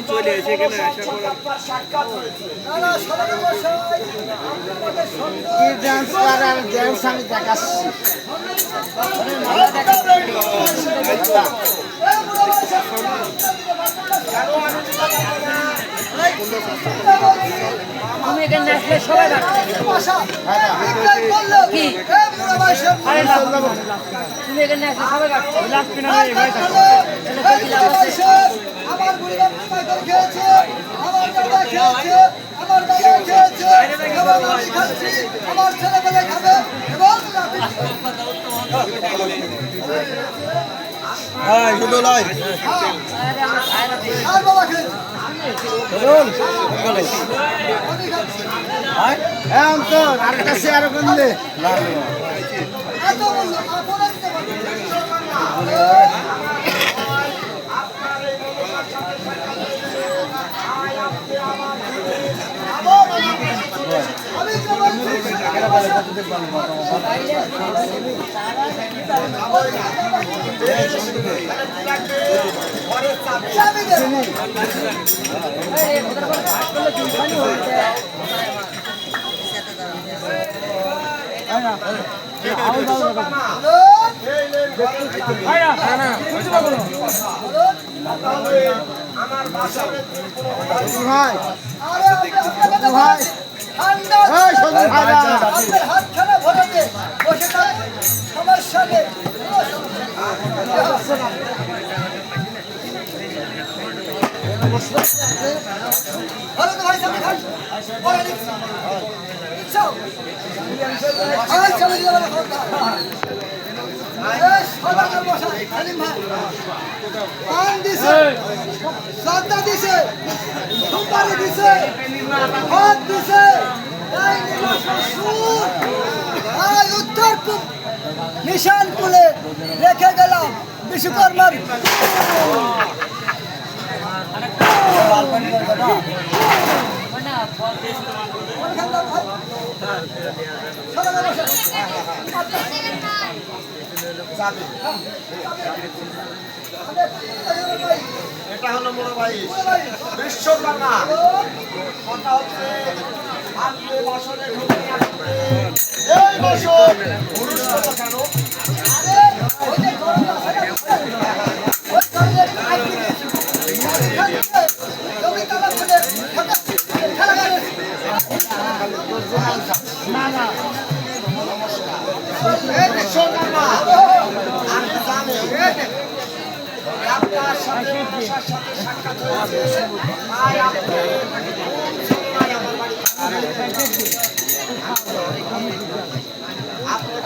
চলে এসে এখানে আসার পর আমি দেখাচ্ছি তুমি এখানে আসলে সবাই তুমি এখানে আসলে সবাই আমার পরিবার খেয়েছে, আমার দাদা খেয়েছে, আমার বাবা খেয়েছে, এবং আমি খাচ্ছি, আমার ছেলেমেয়ে খাবে এবং আর বাবা খেয়েছে। আরেকটা শেয়ার করলে এত বললো আপনারা দিতে পারবেন আমার ভাষা ভাই ভাই হাতখানা ভরে দিয়ে বসে থাকুন, সমস্যা নেই। ভালো তো ভাই সামনে খান পান দিছে, শ্রদ্ধা দিছে, সুপারি দিছে, ভাত দিছে, উত্তর নিশান তুলে রেখে গেলাম বিশ্বকর্মার এটা হলো বড় ভাই বিশ্বকর্মা কথা হচ্ছে আজকে বছরে এই বছর পুরুষ কথা কেন বিশ্বকর্মা আমি জানি আপনার সাথে ভাষার সাথে সাক্ষাৎ হয়েছে তাই আপনি আপনার